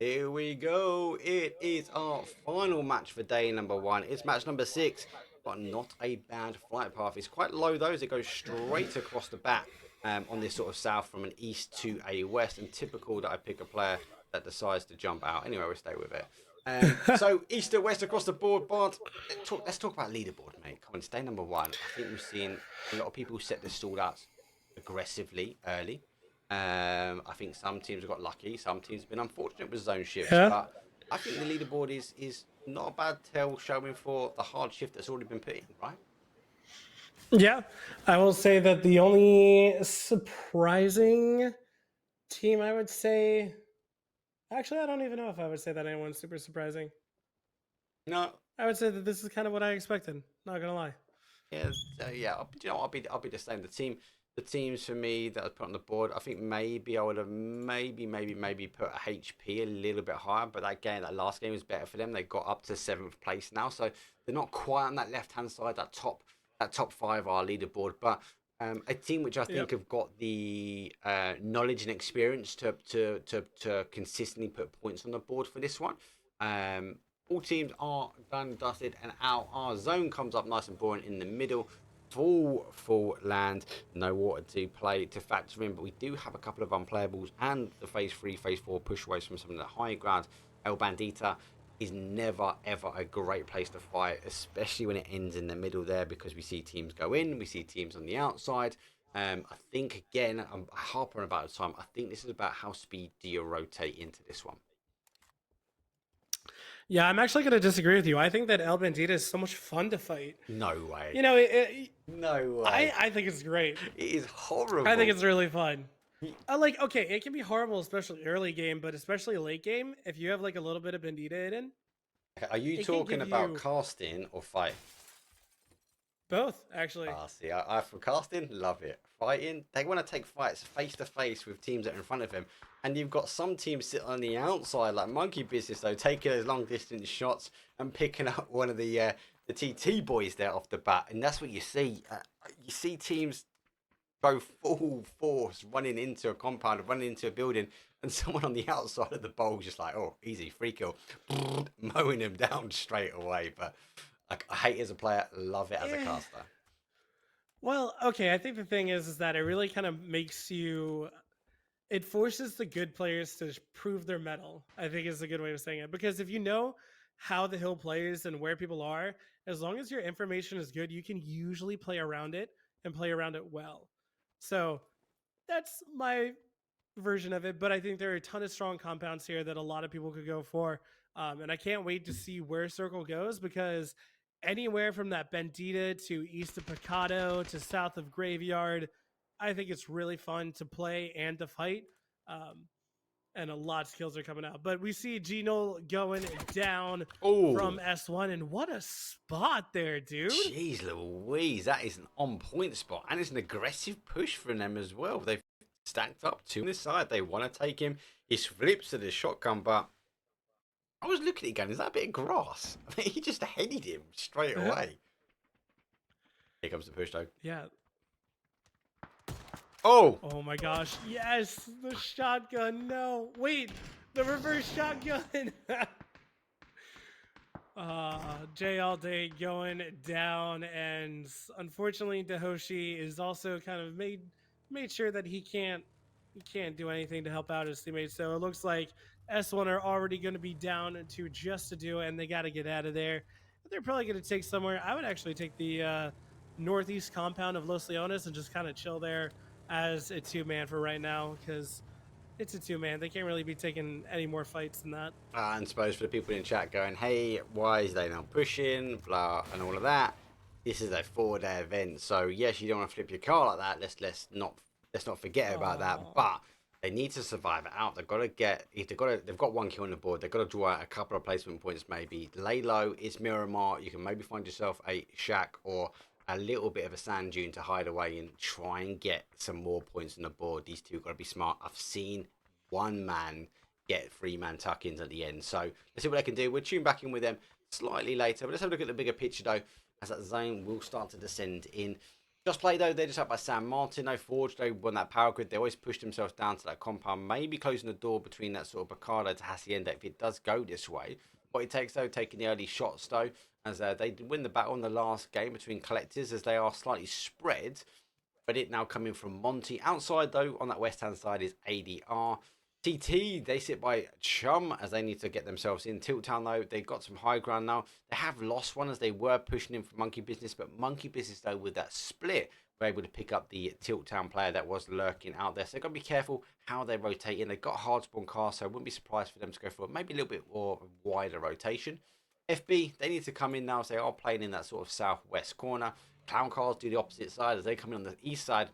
Here we go. It is our final match for day number one. It's match number 6, but not a bad flight path. It's quite low though, as it goes straight across the bat on this sort of south from an east to a west. And typical that I pick a player that decides to jump out. Anyway, we'll stay with it. So east to west across the board, Bart. Let's talk about leaderboard, mate. Come on, it's day number one. I think we've seen a lot of people set the stall outs aggressively early. I think some teams have got lucky. Some teams have been unfortunate with zone shifts. Yeah. But I think the leaderboard is not a bad tell showing for the hard shift that's already been put in, right? Yeah. I will say that the only surprising team I would say. Actually, I don't even know if I would say that anyone's super surprising. No. I would say that this is kind of what I expected. Not gonna lie. Yeah. Yeah. You know, I'll be the same. The teams for me that I put on the board, I think maybe I would have maybe put a HP a little bit higher, but that last game was better for them. They got up to 7th place now, so they're not quite on that left hand side, that top 5 are leaderboard, but a team which I think have got the knowledge and experience to consistently put points on the board for this one. All teams are done, dusted, and out. Our zone comes up nice and boring in the middle. Full land, no water to play to factor in, but we do have a couple of unplayables and the phase 3, phase 4 pushways from some of the high ground. El Bandita is never ever a great place to fight, especially when it ends in the middle there, because we see teams go in, we see teams on the outside. I think again, I'm harping about the time. I think this is about how speed do you rotate into this one. Yeah, I'm actually going to disagree with you. I think that El Bandita is so much fun to fight. No way. You know, No way. I think it's great. It is horrible. I think it's really fun. Okay, it can be horrible, especially early game, but especially late game, if you have like a little bit of Bandita in. Are you talking about casting or fight? Both, actually. See, I for casting, love it. Fighting, they want to take fights face to face with teams that are in front of him. And you've got some teams sitting on the outside, like Monkey Business, though, taking those long distance shots and picking up one of the TT boys there off the bat. And that's what you see. You see teams go full force, running into a compound, running into a building, and someone on the outside of the bowl just like, oh, easy, free kill, mowing them down straight away. But I hate it as a player, love it as a caster. Well, okay, I think the thing is that it really kind of makes you. It forces the good players to prove their mettle, I think is a good way of saying it. Because if you know how the hill plays and where people are, as long as your information is good, you can usually play around it and play around it well. So that's my version of it. But I think there are a ton of strong compounds here that a lot of people could go for. And I can't wait to see where Circle goes, because anywhere from that Bandita to east of Picado to south of Graveyard, I think it's really fun to play and to fight. And a lot of skills are coming out. But we see Gino going down from S1. And what a spot there, dude. Jeez Louise, that is an on-point spot. And it's an aggressive push from them as well. They've stacked up to this side. They want to take him. He flips to the shotgun, but I was looking at it going, is that a bit of grass? I mean, he just headed him straight away. Here comes the push, though. Yeah. Oh my gosh. Yes, the shotgun. No. Wait, the reverse shotgun. Jay all day going down, and unfortunately Dahoshi is also kind of made sure that he can't do anything to help out his teammates. So it looks like S1 are already going to be down to just to do it, and they got to get out of there. But they're probably going to take somewhere. I would actually take the northeast compound of Los Leones and just kind of chill there as a 2-man for right now, because it's a 2-man. They can't really be taking any more fights than that. And suppose for the people in chat going, hey, why is they not pushing, blah, and all of that, this is a 4-day event. So yes, you don't want to flip your car like that. Let's not forget about that. But they need to survive it out. They've got to get, they've got 1 kill on the board. They've got to draw out a couple of placement points maybe. Lay low, it's Miramar. You can maybe find yourself a shack or a little bit of a sand dune to hide away and try and get some more points on the board. These two got to be smart. I've seen 1 man get 3-man tuck-ins at the end. So let's see what they can do. We'll tune back in with them slightly later. But let's have a look at the bigger picture, though, as that zone will start to descend in. Just Play, though, they're just up by San Martino. Forge, they won that power grid. They always push themselves down to that compound, maybe closing the door between that sort of Baccardo to Hacienda if it does go this way. What it takes, though, taking the early shots, though, as they win the battle in the last game between collectors, as they are slightly spread. But it now coming from Monty. Outside, though, on that west-hand side is ADR. TT, they sit by Chum as they need to get themselves in. Tilt Town, though, they've got some high ground now. They have lost one as they were pushing in for Monkey Business, but Monkey Business, though, with that split, were able to pick up the Tilt Town player that was lurking out there. So they've got to be careful how they rotate in. They've got hard spawn cars, so I wouldn't be surprised for them to go for maybe a little bit more wider rotation. FB, they need to come in now as they are playing in that sort of southwest corner. ClownCars do the opposite side as they come in on the east side.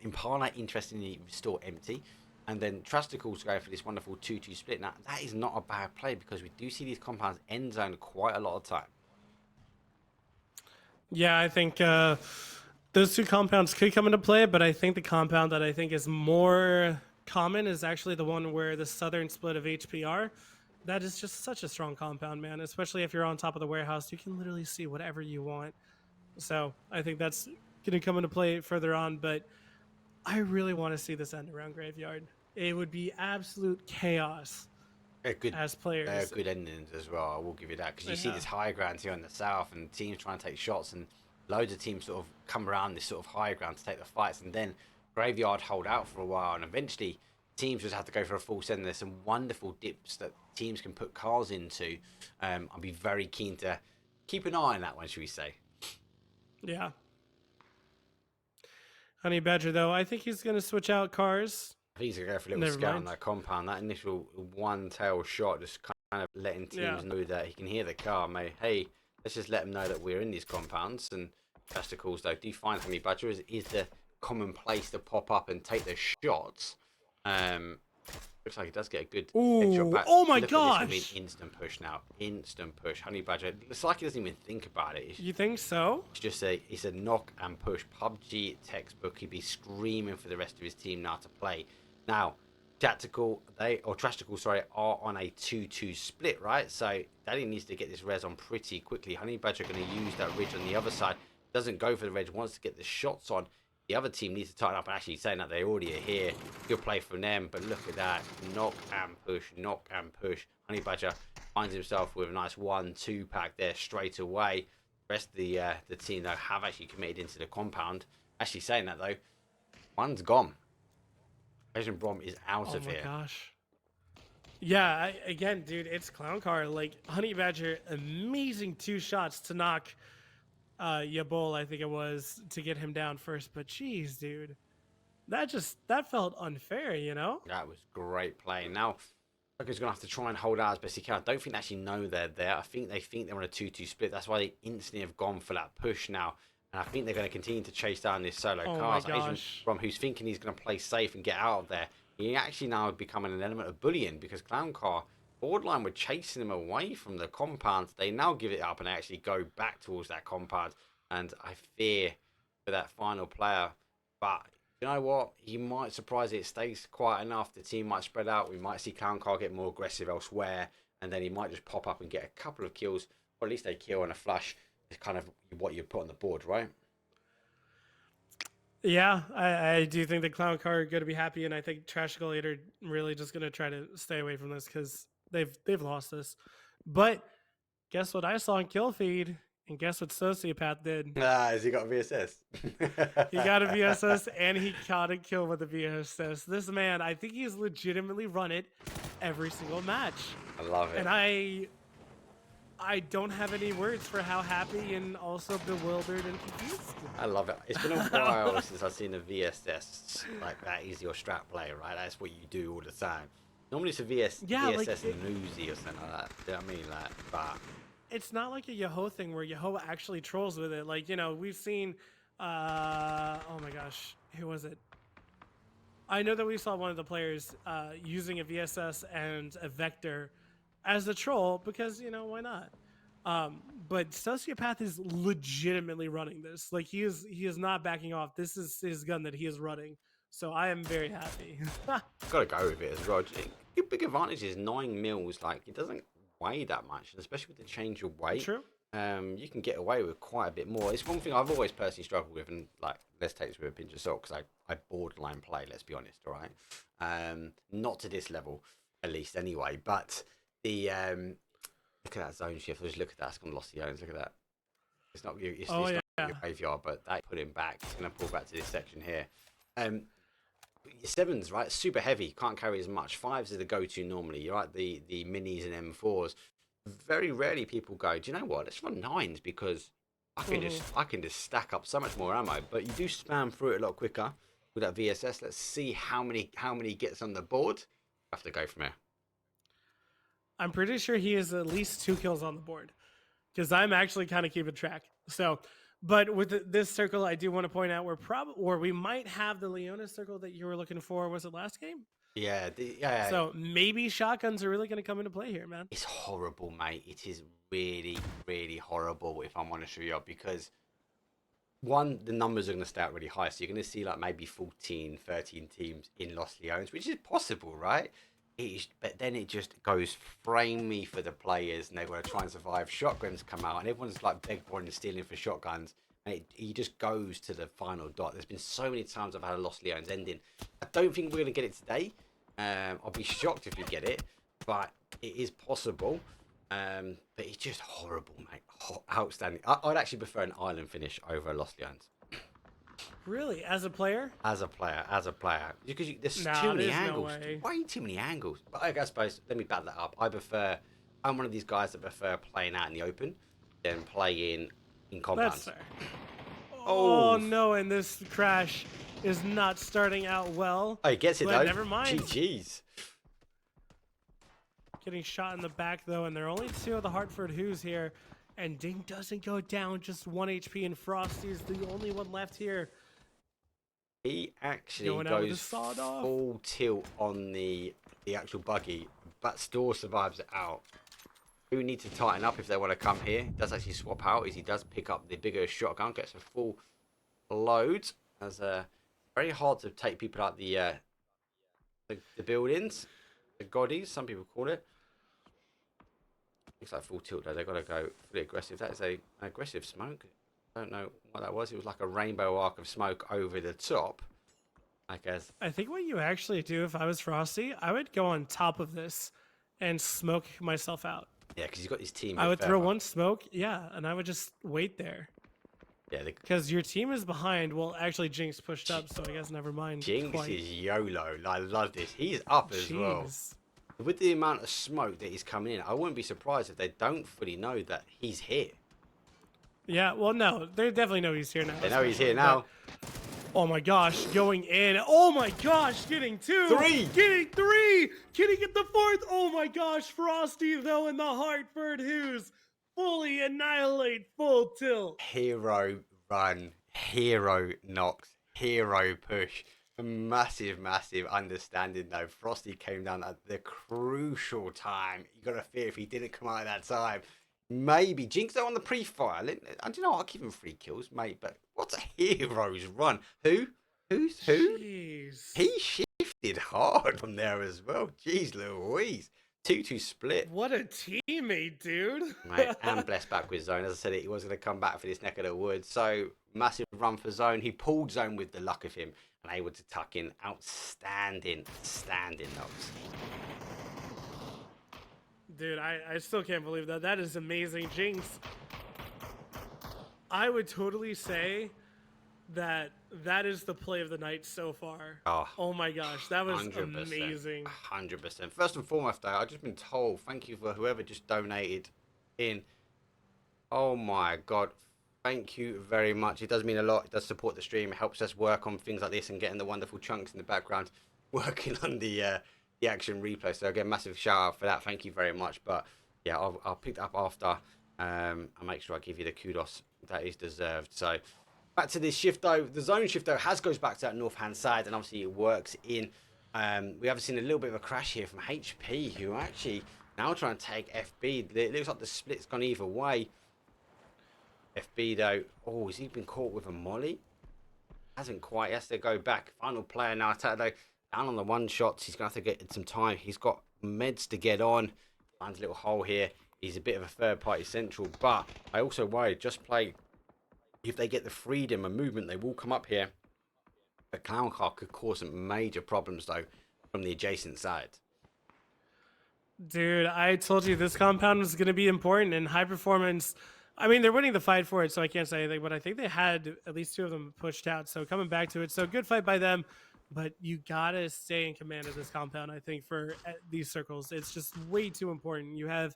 Impala, interestingly, still empty. And then Trashtical's going for this wonderful 2-2 split. Now, that is not a bad play because we do see these compounds end zone quite a lot of time. Yeah, I think those two compounds could come into play, but I think the compound that I think is more common is actually the one where the southern split of HPR. That is just such a strong compound, man, especially if you're on top of the warehouse. You can literally see whatever you want. So I think that's going to come into play further on, but I really want to see this end around Graveyard. It would be absolute chaos as players. Good endings as well, I will give you that. Because you see this high ground here in the south and teams trying to take shots and loads of teams sort of come around this sort of high ground to take the fights. And then Graveyard hold out for a while and eventually teams just have to go for a full send. There's some wonderful dips that teams can put cars into. I'll be very keen to keep an eye on that one, should we say. Yeah. Honey Badger, though, I think he's going to switch out cars. I think he's going to go for a little scout on that compound. That initial one-tail shot just kind of letting teams know that he can hear the car. Hey, let's just let them know that we're in these compounds. And Trashticals, though, do find Honey Badger is the common place to pop up and take the shots. Looks like he does get a good headshot back. Oh my gosh! This will be an instant push now. Instant push. Honey Badger. It's like he doesn't even think about it. You think so? It's just it's a knock and push. PUBG textbook. He'd be screaming for the rest of his team now to play. Now, Trashtical, are on a 2-2 split, right? So Daddy needs to get this res on pretty quickly. Honey Badger going to use that ridge on the other side. Doesn't go for the ridge. Wants to get the shots on. The other team needs to tighten up and actually saying that they already are here. Good play from them, but look at that. Knock and push, knock and push. Honey Badger finds himself with a nice 1-2 pack there straight away. The rest of the team, though, have actually committed into the compound. Actually saying that, though, one's gone. Vision Brom is out of here. Oh my gosh. Yeah, again, dude, it's ClownCar. Like, Honey Badger, amazing 2 shots to knock Yabol, I think it was, to get him down first. But geez, dude, that felt unfair, you know? That was great play. Now, Tucker's going to have to try and hold out as best he can. I don't think they actually know they're there. I think they think they're on a 2-2 split. That's why they instantly have gone for that push now. And I think they're going to continue to chase down this solo car. Asian Brom, who's thinking he's going to play safe and get out of there, he actually now becoming an element of bullying because ClownCar borderline were chasing him away from the compound. They now give it up and actually go back towards that compound. And I fear for that final player. But you know what? He might surprise it. Stays quiet enough. The team might spread out. We might see ClownCar get more aggressive elsewhere. And then he might just pop up and get a couple of kills. Or at least a kill and a flush. It's kind of what you put on the board, right? Yeah, I do think the ClownCar are going to be happy. And I think Trashtical are really just going to try to stay away from this because they've lost this. But guess what I saw in Kill Feed? And guess what Sociopath did? Has he got a VSS? He got a VSS and he caught a kill with a VSS. This man, I think he's legitimately run it every single match. I love it. And I don't have any words for how happy and also bewildered and confused. I love it. It's been a while since I've seen a VSS like that is your strat play, right? That's what you do all the time. Normally it's a VSS like and an Uzi or something like that. You know what I mean? Like, but it's not like a Yahoo thing where Yahoo actually trolls with it. Like, you know, we've seen, oh my gosh, who was it? I know that we saw one of the players using a VSS and a Vector as a troll because, you know, why not? But Sociopath is legitimately running this. Like, he is not backing off. This is his gun that he is running. So I am very happy. Gotta go with it as well. Big advantage is 9 mils. Like, it doesn't weigh that much, and especially with the change of weight. True. you can get away with quite a bit more. It's one thing I've always personally struggled with, and like, let's take this with a pinch of salt because I borderline play. Let's be honest, all right. Not to this level, at least anyway. But the look at that zone shift. Just look at that. It's gonna lost the zones. Look at that. It's not you. It's not your graveyard, but that put him back. It's gonna pull back to this section here. Sevens, right? Super heavy. Can't carry as much. Fives are the go-to normally. You're right. The minis and M4s. Very rarely people go, do you know what? Let's run nines because I can just stack up so much more ammo. But you do spam through it a lot quicker with that VSS. Let's see how many gets on the board. I have to go from here. I'm pretty sure he has at least 2 kills on the board because I'm actually kind of keeping track. So, but with this circle, I do want to point out we might have the Leona circle that you were looking for. Was it last game? Yeah, yeah. So maybe shotguns are really going to come into play here, man. It's horrible, mate. It is really, really horrible, if I'm honest with you, because one, the numbers are going to stay out really high. So you're going to see like maybe 14, 13 teams in Los Leones, which is possible, right? But then it just goes frame me for the players, and they're going to try and survive. Shotguns come out, and everyone's like begboarding and stealing for shotguns. And he just goes to the final dot. There's been so many times I've had a Los Leones ending. I don't think we're going to get it today. I'll be shocked if we get it, but it is possible. But it's just horrible, mate. Outstanding. I'd actually prefer an island finish over a Los Leones. Really? As a player? As a player. Because there's too many angles. No way. Way too many angles. But I suppose, let me back that up. I'm one of these guys that prefer playing out in the open than playing in compounds. That's fair. Oh, no, and this crash is not starting out well. Oh, he gets it, though. Never mind. GG's. Getting shot in the back, though, and there are only 2 of the Hartford Who's here. And Ding doesn't go down, just 1 HP, and Frosty's the only one left here. He actually goes full tilt on the actual buggy, but still survives it out. Who need to tighten up if they want to come here? Does actually swap out, he does pick up the bigger shotgun, gets a full load. As very hard to take people out the buildings, the goddies, some people call it. Looks like full tilt though. They've got to go fully aggressive. That is an aggressive smoke. I don't know what that was. It was like a rainbow arc of smoke over the top, I guess. I think what you actually do if I was Frosty, I would go on top of this and smoke myself out. Yeah, because he's got his team. I would throw one smoke, yeah, and I would just wait there. Yeah, because your team is behind. Well, actually, Jinx pushed up, so I guess never mind. Jinx is YOLO. I love this. He's up as well. With the amount of smoke that is coming in, I wouldn't be surprised if they don't fully know that he's here. Yeah, well, no, they definitely know he's here now. They know he's here now. But, oh my gosh, going in. Oh my gosh, getting 2. 3. Getting 3. Can he get the 4th? Oh my gosh, Frosty, though, in the Hartford Who's fully annihilate, full tilt. Hero run, hero knocks, hero push. Massive understanding though. Frosty came down at the crucial time. You got to fear if he didn't come out at that time. Maybe Jinx though on the pre-fire. I don't know. I'll give him 3 kills, mate. But what's a hero's run? Who's who? Jeez. He shifted hard from there as well. Jeez Louise. 2-2 split. What a teammate, dude. Mate, and blessed back with zone. As I said, he was going to come back for this neck of the woods. So massive run for zone. He pulled zone with the luck of him and able to tuck in. Outstanding knocks. Dude, I still can't believe that. That is amazing, Jinx. I would totally say that is the play of the night so far. Oh my gosh, that was 100%, amazing. 100%. First and foremost, though, I've just been told, thank you for whoever just donated in. Oh my God. Thank you very much. It does mean a lot. It does support the stream. It helps us work on things like this and getting the wonderful chunks in the background, working on the action replay. So again, massive shout out for that. Thank you very much. But yeah, I'll pick that up after. I'll make sure I give you the kudos that is deserved. So back to this shift though. The zone shift though goes back to that north hand side, and obviously it works in. We have seen a little bit of a crash here from HP, who are actually now trying to take FB. It looks like the split's gone either way. FB though, oh, has he been caught with a molly? Hasn't quite. He has to go back. Final player now. Attack though, down on the one shots. He's gonna have to get some time. He's got meds to get on. Finds a little hole here. He's a bit of a third-party central, but I also worry, just play, if they get the freedom and movement, they will come up here. But ClownCar could cause some major problems, though, from the adjacent side. Dude, I told you this compound was going to be important in high performance. I mean, they're winning the fight for it, so I can't say anything, but I think they had at least 2 of them pushed out. So coming back to it, so good fight by them, but you got to stay in command of this compound, I think, for these circles. It's just way too important. You have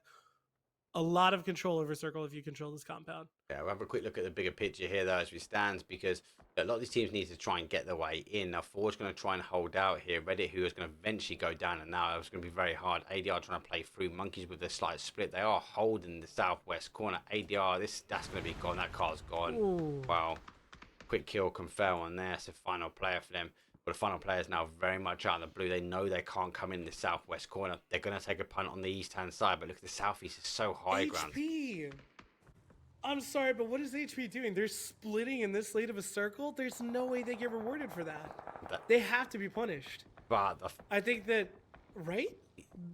a lot of control over circle if you control this compound. Yeah, we'll have a quick look at the bigger picture here, though, as we stand, because a lot of these teams need to try and get their way in. Now, Ford's going to try and hold out here. Reddit, who is going to eventually go down, and now it's going to be very hard. ADR trying to play through. Monkeys with a slight split. They are holding the southwest corner. ADR, that's going to be gone. That car's gone. Ooh. Wow. Quick kill confirm on there. So final player for them. But the final player is now very much out in the blue. They know they can't come in the southwest corner. They're going to take a punt on the east-hand side. But look at the southeast. It's so high ground. HP! I'm sorry, but what is HP doing? They're splitting in this late of a circle? There's no way they get rewarded for that. They have to be punished. But I think that, right?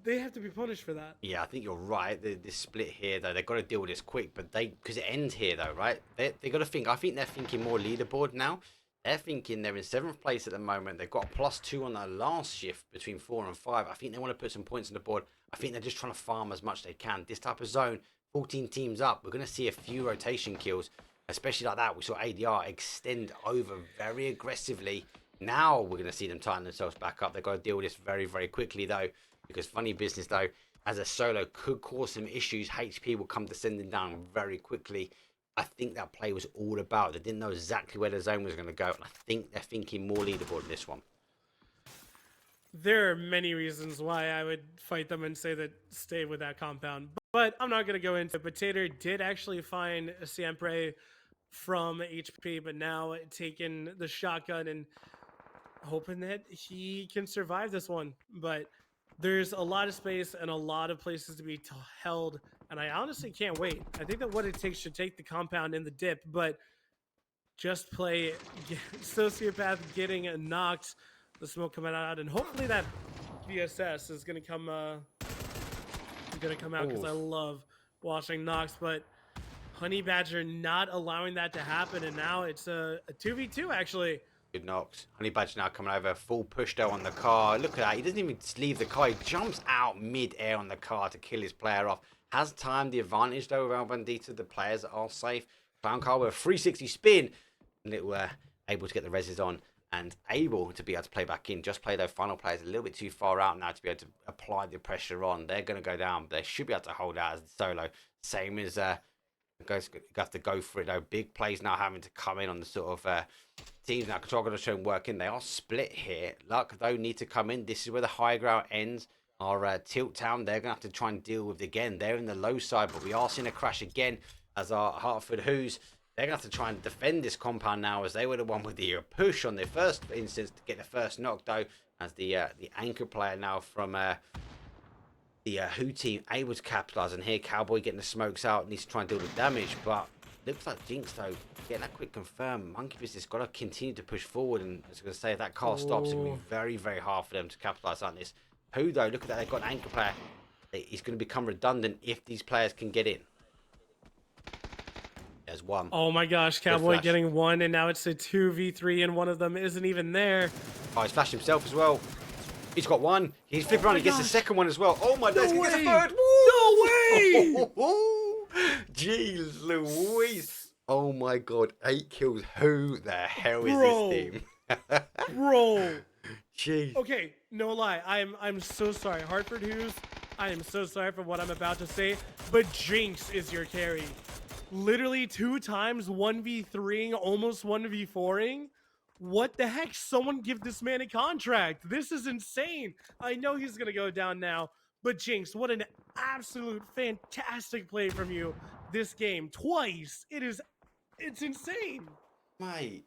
They have to be punished for that. Yeah, I think you're right. This split here, though, they've got to deal with this quick. But because it ends here, though, right? They got to think. I think they're thinking more leaderboard now. They're thinking they're in 7th place at the moment. They've got a +2 on their last shift between 4 and 5. I think they want to put some points on the board. I think they're just trying to farm as much as they can. This type of zone, 14 teams up, we're going to see a few rotation kills, especially like that. We saw ADR extend over very aggressively. Now we're going to see them tighten themselves back up. They've got to deal with this very, very quickly, though, because funny business, though, as a solo could cause some issues. HP will come descending down very quickly. I think that play was all about. They didn't know exactly where the zone was going to go. And I think they're thinking more leaderboard in this one. There are many reasons why I would fight them and say that stay with that compound. But I'm not going to go into it. But Tater did actually find a Siempre from HP, but now taking the shotgun and hoping that he can survive this one. But there's a lot of space and a lot of places to be held. And I honestly can't wait. I think that what it takes should take the compound in the dip, but just play Sociopath getting knocked, the smoke coming out, and hopefully that VSS is going to come out because I love watching Nox, but Honey Badger not allowing that to happen, and now it's a 2v2 actually. Good Nox. Honey Badger now coming over, full push though on the car. Look at that, he doesn't even leave the car, he jumps out mid-air on the car to kill his player off. Has timed the advantage though around Bandita. The players are safe. ClownCar with a 360 spin, and it were able to get the reses on and able to be able to play back in. Just play though, final players a little bit too far out now to be able to apply the pressure on. They're going to go down, but they should be able to hold out as the solo. Same as have to go for it though. Big plays now having to come in on the sort of teams now. Control going to show them working. They are split here. Luck though need to come in. This is where the high ground ends. Our Tilt Town, they're going to have to try and deal with again. They're in the low side, but we are seeing a crash again as our Hartford Who's. They're going to have to try and defend this compound now, as they were the one with the push on their first instance to get the first knock, though, as the anchor player now from the Who team able to capitalise. And here, Cowboy getting the smokes out, needs to try and deal with damage, but looks like Jinx, though, getting that quick confirm. Monkey Business got to continue to push forward, and I was going to say, if that car stops, it'll be very, very hard for them to capitalise on this. Who though, look at that, they've got an anchor player. He's going to become redundant if these players can get in. There's one. Oh my gosh, Cowboy getting one, and now it's a 2v3, and one of them isn't even there. Oh, he's flashed himself as well. He's got one. He's flipping around and gets the second one as well. Oh my God, he's going to get the third. Woo! No way! Jeez Louise. Oh my God, 8 kills. Who the hell is this team? Bro. Jeez. Okay, no lie. I'm so sorry. Hartford Who's, I am so sorry for what I'm about to say, but Jinx is your carry. Literally 2 times 1v3ing, almost 1v4ing. What the heck? Someone give this man a contract. This is insane. I know he's going to go down now, but Jinx, what an absolute fantastic play from you this game. Twice. It's insane. Mate,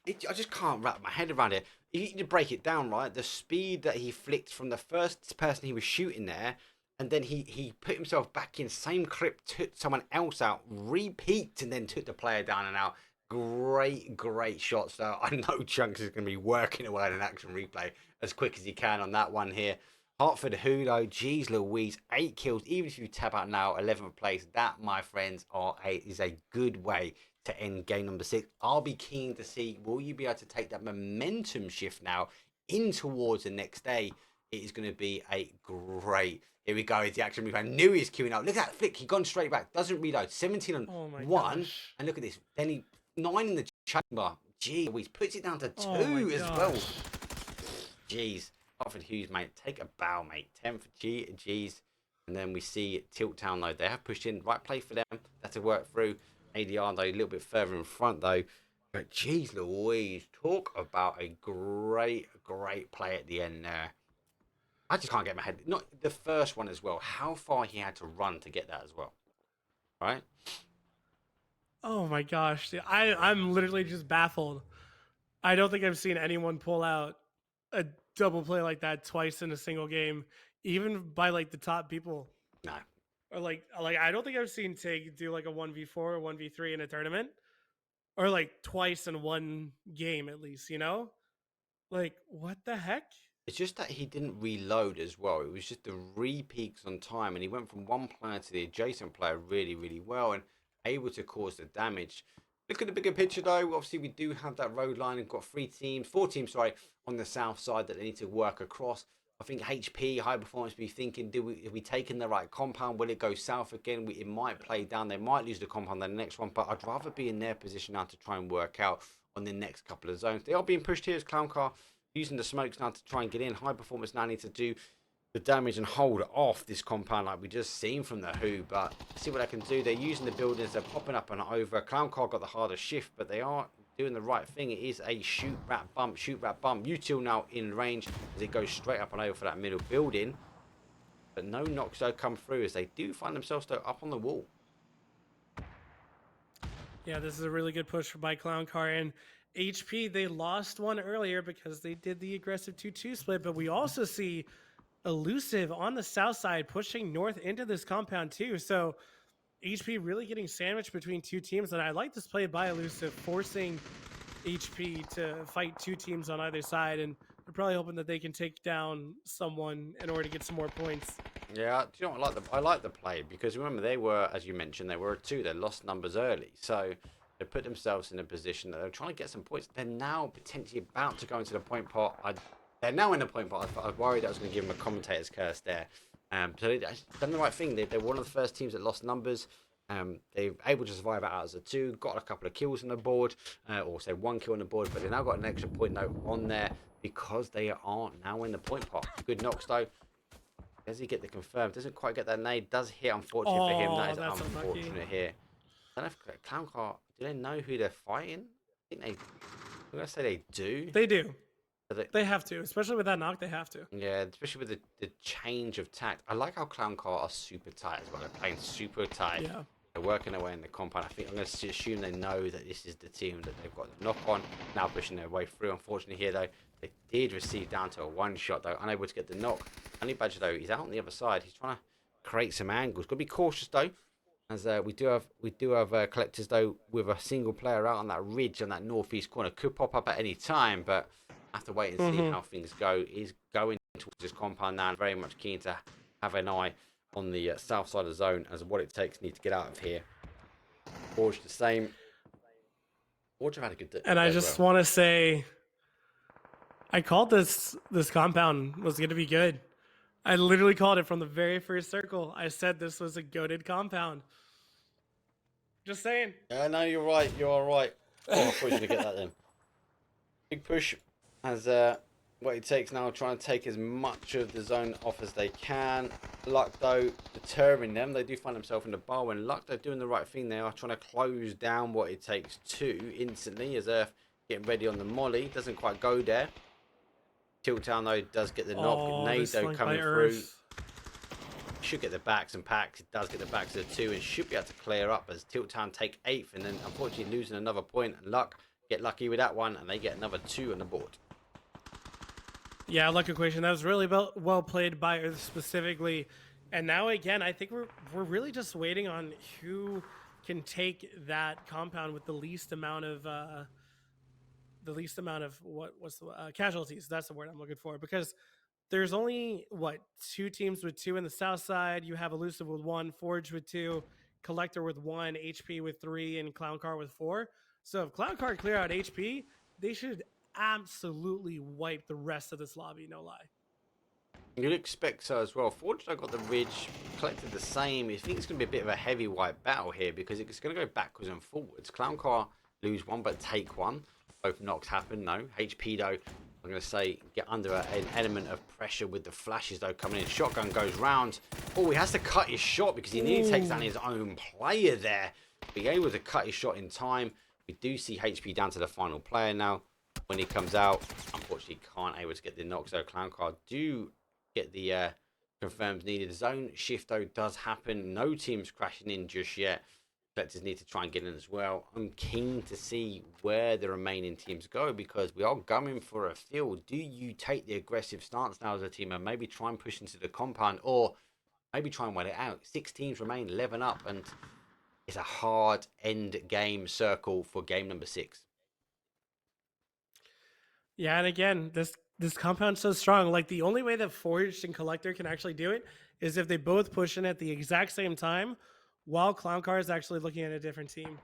I just can't wrap my head around it. You need to break it down, right? The speed that he flicked from the first person he was shooting there, and then he put himself back in, same clip, took someone else out, repeat, and then took the player down and out. Great shots, though. I know Chunks is going to be working away at an action replay as quick as he can on that one here. Hartford who though, geez Louise, 8 kills. Even if you tap out now, 11th place, that, my friends, is a good way to end game number 6. I'll be keen to see, will you be able to take that momentum shift now in towards the next day? It is going to be a great. Here we go. It's the action move. I knew he was queuing up. Look at that flick. He gone straight back. Doesn't reload. 17 on Oh my 1. gosh. And look at this. Then he 9 in the chamber. Gee, he puts it down to 2 Oh my as well. gosh. Jeez. Hartford Hughes, mate. Take a bow, mate. 10 for G's. And then we see Tilt Town, though. They have pushed in. Right play for them. That's to work through. ADR, though, a little bit further in front, though. But geez Louise, talk about a great play at the end there. I just can't get my head. Not the first one as well. How far he had to run to get that as well. Right? Oh my gosh. I'm literally just baffled. I don't think I've seen anyone pull out a double play like that twice in a single game, even by like the top people. No. Or like I don't think I've seen Tig do like a 1v4 or 1v3 in a tournament. Or like twice in one game at least, you know? Like, what the heck? It's just that he didn't reload as well. It was just the re-peaks on time, and he went from one player to the adjacent player really well, and able to cause the damage. Look at the bigger picture, though. Obviously, we do have that road line. We've got 4 teams, sorry, on the south side that they need to work across. I think HP, High Performance, be thinking, have we taken the right compound? Will it go south again? It might play down. They might lose the compound in the next one, but I'd rather be in their position now to try and work out on the next couple of zones. They are being pushed here as ClownCar using the smokes now to try and get in. High Performance now need to do the damage and hold off this compound like we just seen from the Who, but see what they can do. They're using the buildings, they're popping up and over. ClownCar got the harder shift, but they are doing the right thing. It is a shoot, rat, bump. Util now in range as it goes straight up and over for that middle building, but no knocks though come through as they do find themselves though up on the wall. Yeah, this is a really good push by ClownCar, and HP, they lost one earlier because they did the aggressive 2-2 split, but we also see Elusive on the south side pushing north into this compound too. So HP really getting sandwiched between two teams, and I like this play by Elusive, forcing HP to fight two teams on either side, and they're probably hoping that they can take down someone in order to get some more points. Yeah, do you know what I like the play because remember they were, as you mentioned, they were a 2. They lost numbers early, so they put themselves in a position that they're trying to get some points. They're now potentially about to go into the point pot. They're now in the point pot. I was worried I was going to give them a commentator's curse there. So they've done the right thing. They're one of the first teams that lost numbers. They're able to survive out as a 2, got a couple of kills on the board, or say 1 kill on the board, but they've now got an extra point note on there because they are now in the point pot. Good knocks though. Does he get the confirm? Doesn't quite get that nade. Does hit, unfortunate for him. That is unfortunate unlucky here. I don't know if ClownCar, do they know who they're fighting? I think I'm going to say they do. They do. They have to, especially with that knock, they have to. Yeah, especially with the change of tact. I like how ClownCar are super tight as well. They're playing super tight. Yeah. They're working their way in the compound. I think I'm going to assume they know that this is the team that they've got the knock on. Now pushing their way through. Unfortunately here, though, they did receive down to a 1 shot, though. Unable to get the knock. Honey Badger, though, he's out on the other side. He's trying to create some angles. Got to be cautious, though. As we do have collectors, though, with a single player out on that ridge on that northeast corner. Could pop up at any time, but have to wait and see how things go. He's going towards this compound now, and very much keen to have an eye on the south side of the zone as what it takes need to get out of here. Forge the same. Forge have had a good day. And I just want to say, I called this compound was going to be good. I literally called it from the very first circle. I said this was a goated compound. Just saying. Yeah, no, you're right. You are right. Oh, I thought you were going to get that then. Big push as what it takes now, trying to take as much of the zone off as they can. Luck, though, deterring them. They do find themselves in the bar when Luck, they're doing the right thing. They are trying to close down what it takes to instantly as Earth getting ready on the molly. Doesn't quite go there. Tilt Town, though, does get the knock. Nade, though, coming through. Should get the backs and packs. It does get the backs of the 2 and should be able to clear up as Tilt Town take 8th and then unfortunately losing another point. And Luck get lucky with that one and they get another 2 on the board. Yeah, luck equation. That was really well played by Earth specifically. And now again, I think we're really just waiting on who can take that compound with the least amount of casualties. That's the word I'm looking for, because there's only what 2 teams with 2 in the south side. You have Elusive with 1, Forge with 2, Collector with 1, HP with 3, and ClownCar with 4. So if ClownCar clear out HP, they should absolutely wipe the rest of this lobby, no lie. You'd expect so as well. Fortunately, I got the Ridge, collected the same. I think it's going to be a bit of a heavyweight battle here because it's going to go backwards and forwards. ClownCar lose 1 but take 1. Both knocks happen, no. HP though, I'm going to say get under an element of pressure with the flashes though coming in. Shotgun goes round. Oh, he has to cut his shot because he nearly takes down his own player there. Being able to cut his shot in time. We do see HP down to the final player now. When he comes out, unfortunately can't able to get the knock. So ClownCar do get the confirmed needed zone shift though does happen. No teams crashing in just yet. Collectors need to try and get in as well. I'm keen to see where the remaining teams go because we are going for a field. Do you take the aggressive stance now as a team and maybe try and push into the compound, or maybe try and wait it out? 6 teams remain 11 up, and it's a hard end game circle for game number 6. Yeah, and again, this compound's so strong. Like the only way that Forged and Collector can actually do it is if they both push in at the exact same time, while ClownCar is actually looking at a different team.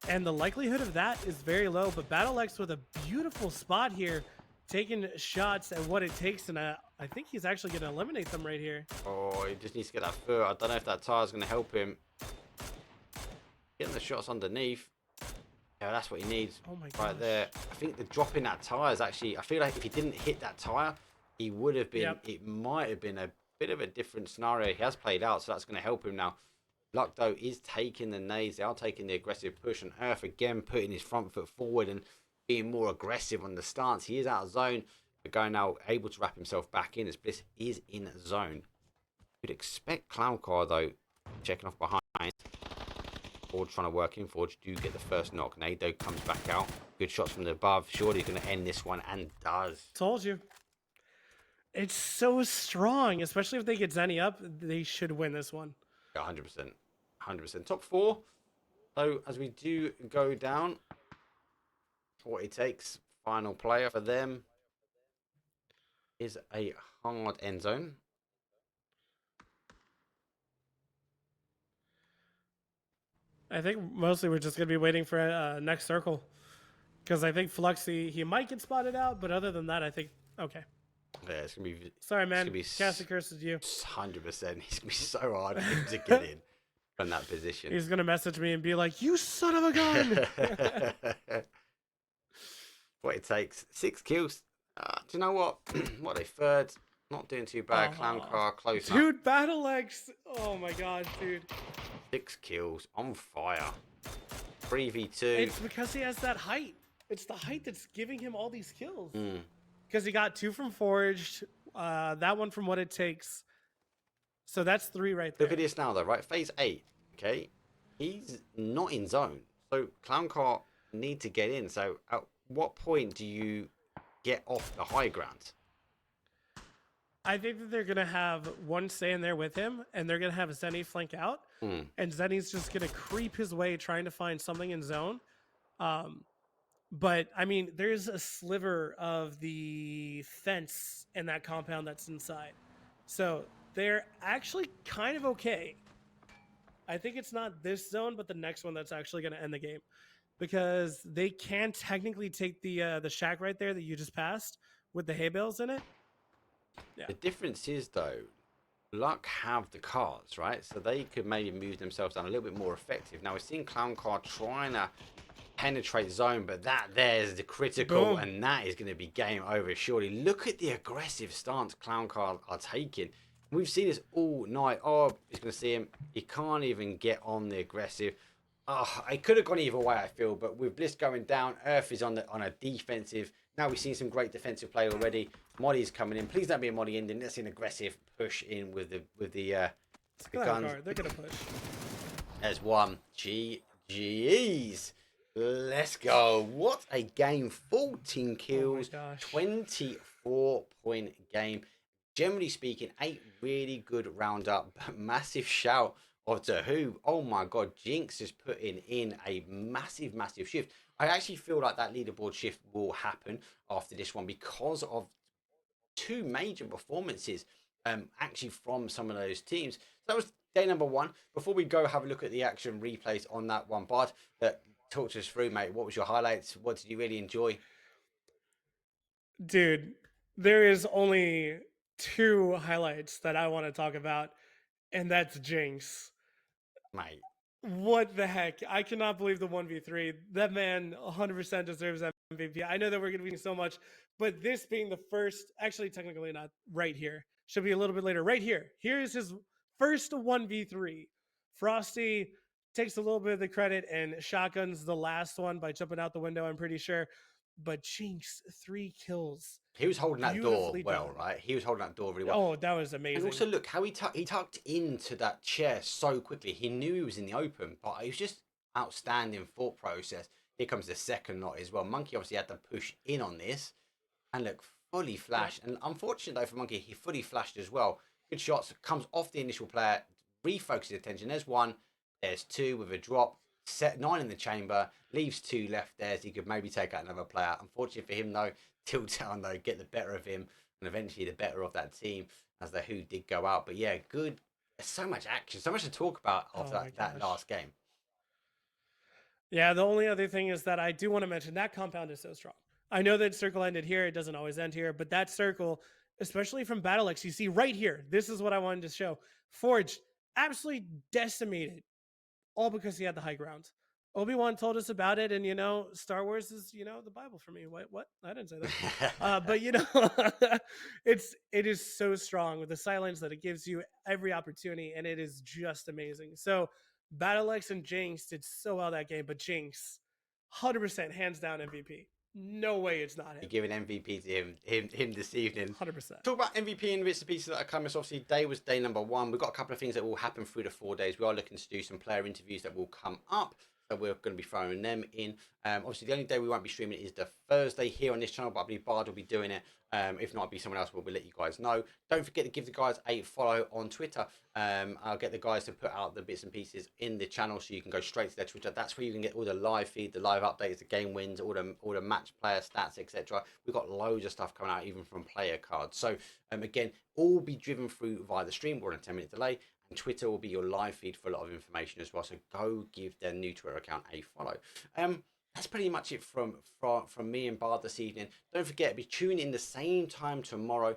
And the likelihood of that is very low. But BattleX with a beautiful spot here, taking shots at what it takes, and I think he's actually going to eliminate them right here. Oh, he just needs to get that foot. I don't know if that tire is going to help him. Getting the shots underneath. Yeah, that's what he needs. Oh my right there. I think the drop in that tire is actually, I feel like if he didn't hit that tire, he would have been, it might have been a bit of a different scenario. He has played out, so that's going to help him now. Luck, though, is taking the nades. They are taking the aggressive push, and Earth again putting his front foot forward and being more aggressive on the stance. He is out of zone, but going now able to wrap himself back in as Bliss is in zone. You'd expect ClownCar, though, checking off behind. Forge trying to work in. Forge do get the first knock. Nado comes back out. Good shots from the above. Surely he's going to end this one, and does. Told you. It's so strong, especially if they get Zenny up. They should win this one. 100%. 100%. Top 4. So as we do go down, what it takes, final player for them is a hard end zone. I think mostly we're just going to be waiting for next circle. Because I think Fluxy, he might get spotted out, but other than that, I think, okay. Yeah, it's going to be... Sorry, man. Cast the curse is you. 100%. It's going to be so hard for him to get in from that position. He's going to message me and be like, you son of a gun! What it takes, 6 kills. Do you know what? What, they third? Not doing too bad. ClownCar close up. Dude, BattleX. Oh my god, dude. 6 kills on fire. 3v2. It's because he has that height. It's the height that's giving him all these kills. Because he got 2 from Forged, that one from What It Takes. So that's 3 right there. Look at this now, though, right? Phase 8, okay? He's not in zone. So ClownCar need to get in. So at what point do you get off the high ground? I think that they're going to have one stay in there with him, and they're going to have Zenny flank out. And Zenny's just going to creep his way trying to find something in zone. But, I mean, there's a sliver of the fence in that compound that's inside. So they're actually kind of okay. I think it's not this zone, but the next one that's actually going to end the game. Because they can technically take the shack right there that you just passed with the hay bales in it. Yeah. The difference is, though, Luck have the cars, right? So they could maybe move themselves down a little bit more effective. Now, we're seeing ClownCar trying to penetrate zone, but that there's the critical, boom, and that is going to be game over surely. Look at the aggressive stance ClownCar are taking. We've seen this all night. Oh, he's going to see him. He can't even get on the aggressive. Oh, I could have gone either way, I feel, but with Bliss going down, Earth is on a defensive. Now we've seen some great defensive play already. Moddy's coming in. Please don't be a Moddy ending. Let's see an aggressive push in with the guns. They're gonna push. There's one. GG's. Let's go. What a game. 14 kills. 24-point game. Generally speaking, a really good roundup. Massive shout of to who? Oh my god, Jinx is putting in a massive shift. I actually feel like that leaderboard shift will happen after this one because of two major performances actually from some of those teams. So that was day number one. Before we go have a look at the action replays on that one, Bart, talk us through, mate. What was your highlights? What did you really enjoy? Dude, there is only two highlights that I want to talk about, and that's Jinx. Mate, What the heck? I cannot believe the 1v3. That man 100% deserves MVP. I know that we're going to be so much, but this being the first, actually, technically not right here, should be a little bit later. Right here. Here is his first 1v3. Frosty takes a little bit of the credit and shotguns the last one by jumping out the window, I'm pretty sure. But Jinx, 3 kills. he was holding that door Beautifully well, done. right? He was holding that door really well. Oh, that was And amazing. also, look how he tucked into that chair so quickly. He knew he was in the open, but it was just outstanding thought process. Here comes the second lot as well. Monkey obviously had to push in on this, and look, fully flashed. Yep. And unfortunate though for Monkey, he fully flashed as well. Good shots, comes off the initial player, refocuses attention. There's one, there's two with a drop. Set 9 in the chamber, leaves 2 left there, so he could maybe take out another player. Unfortunately for him though, Tiltown though get the better of him, and eventually the better of that team as the Who did go out. But yeah, good. There's so much action, so much to talk about after that last game. Yeah, the only other thing is that I do want to mention that compound is so strong. I know that circle ended here. It doesn't always end here, but that circle, especially from Battle X, you see right here. This is what I wanted to show. Forge absolutely decimated, all because he had the high ground. Obi-Wan told us about it, and Star Wars is the Bible for me. What? I didn't say that. But it is so strong with the silence that it gives you every opportunity, and it is just amazing. So Battle X and Jinx did so well that game, but Jinx, 100% hands down MVP. No way it's not him. You're giving MVP to him this evening. 100%. Talk about MVP and bits and pieces that are coming. So obviously, day was day number one. We've got a couple of things that will happen through the 4 days. We are looking to do some player interviews that will come up. So we're going to be throwing them in. Obviously, the only day we won't be streaming is the Thursday here on this channel, but I believe Bard will be doing it. If not, it'll be someone else. We'll let you guys know. Don't forget to give the guys a follow on Twitter. I'll get the guys to put out the bits and pieces in the channel so you can go straight to their Twitter. That's where you can get all the live feed, the live updates, the game wins, all the match player stats, etc. We've got loads of stuff coming out, even from player cards. So again, all be driven through via the stream. We're on a 10-minute delay. And Twitter will be your live feed for a lot of information as well. So go give their new Twitter account a follow. That's pretty much it from me and Bard this evening. Don't forget, be tuning in the same time tomorrow.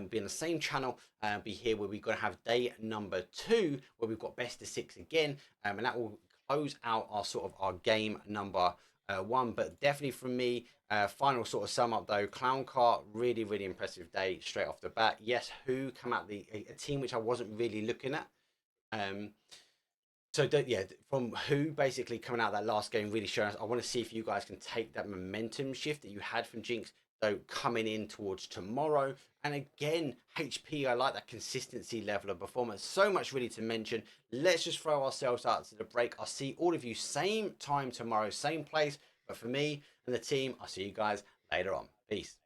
Be on the same channel. Be here where we're going to have day number 2, where we've got best of 6 again. And that will close out our game number 1. But definitely from me, final sort of sum up though, ClownCar, really, really impressive day straight off the bat. Yes, Who come out a team which I wasn't really looking at. From Who basically coming out of that last game really showing us, I want to see if you guys can take that momentum shift that you had from Jinx, though, coming in towards tomorrow. And again, HP, I like that consistency level of performance. So much really to mention. Let's just throw ourselves out to the break. I'll see all of you same time tomorrow, same place. But for me and the team, I'll see you guys later on. Peace.